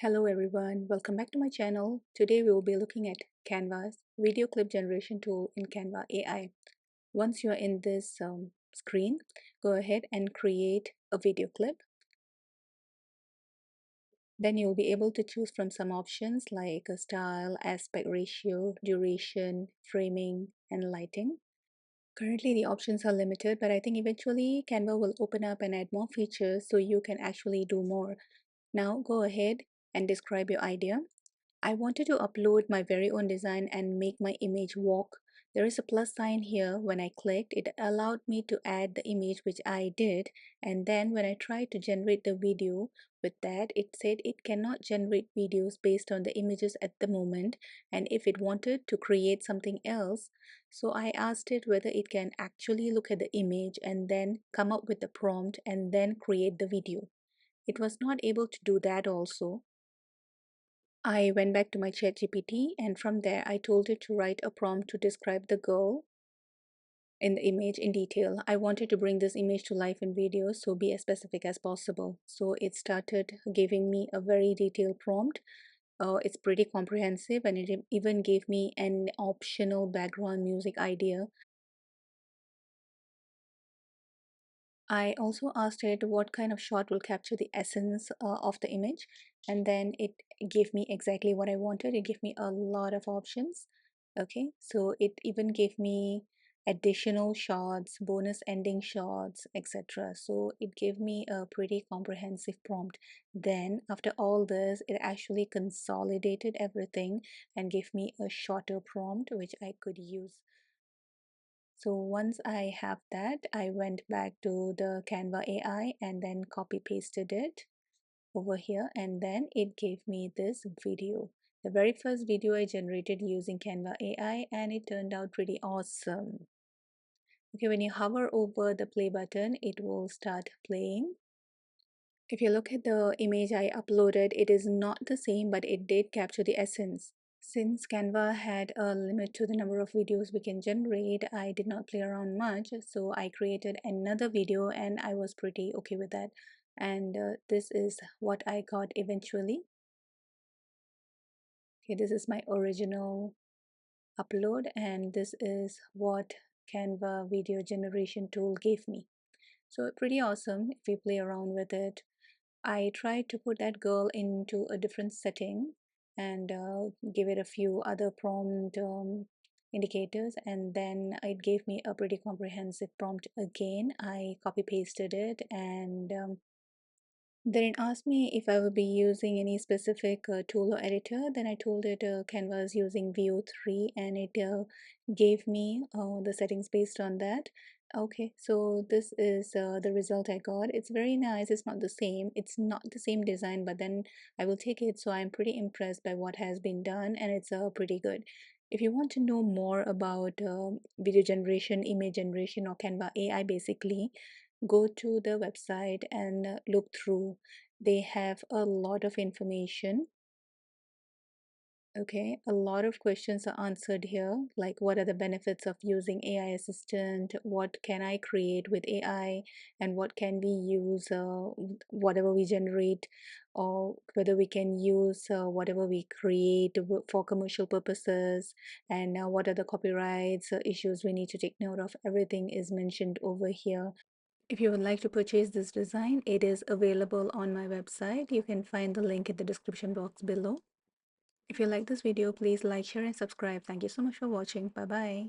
Hello everyone, welcome back to my channel. Today we will be looking at Canva's video clip generation tool in Canva AI. Once you're in this screen, go ahead and create a video clip. Then you'll be able to choose from some options like a style, aspect ratio, duration, framing, and lighting. Currently the options are limited, but I think eventually Canva will open up and add more features so you can actually do more. Now go ahead and describe your idea. I wanted to upload my very own design and make my image walk. There is a plus sign here. When I clicked, it allowed me to add the image, which I did. And then when I tried to generate the video with that, it said it cannot generate videos based on the images at the moment. And if it wanted to create something else, so I asked it whether it can actually look at the image and then come up with the prompt and then create the video. It was not able to do that also. I went back to my ChatGPT and from there I told it to write a prompt to describe the girl in the image in detail. I wanted to bring this image to life in video, so be as specific as possible. So it started giving me a very detailed prompt. It's pretty comprehensive and it even gave me an optional background music idea. I also asked it what kind of shot will capture the essence of the image, and then it gave me exactly what I wanted. It gave me a lot of options. Okay, so it even gave me additional shots, bonus ending shots, etc. So it gave me a pretty comprehensive prompt. Then, after all this, it actually consolidated everything and gave me a shorter prompt which I could use. So once I have that, I went back to the Canva AI and then copy pasted it over here, and then it gave me this video. The very first video I generated using Canva AI, and it turned out pretty awesome. Okay, when you hover over the play button, it will start playing. If you look at the image I uploaded, it is not the same, but it did capture the essence. Since Canva had a limit to the number of videos we can generate, I did not play around much. So I created another video and I was pretty okay with that. And this is what I got eventually. Okay, this is my original upload and this is what Canva video generation tool gave me. So pretty awesome if we play around with it. I tried to put that girl into a different setting and give it a few other prompt indicators, and then it gave me a pretty comprehensive prompt again. I copy pasted it and then it asked me if I would be using any specific tool or editor. Then I told it Canva is using VO3 and it gave me the settings based on that. Okay, so this is the result I got. It's very nice. It's not the same. It's not the same design, but then I will take it. So I'm pretty impressed by what has been done and it's pretty good. If you want to know more about video generation, image generation, or Canva AI basically, go to the website and look through. They have a lot of information. Okay, a lot of questions are answered here, like what are the benefits of using AI assistant, what can I create with AI, and what can we use, whatever we generate, or whether we can use whatever we create for commercial purposes, and what are the copyrights issues we need to take note of. Everything is mentioned over here. If you would like to purchase this design, it is available on my website. You can find the link in the description box below. If you like this video, please like, share, and subscribe. Thank you so much for watching. Bye bye.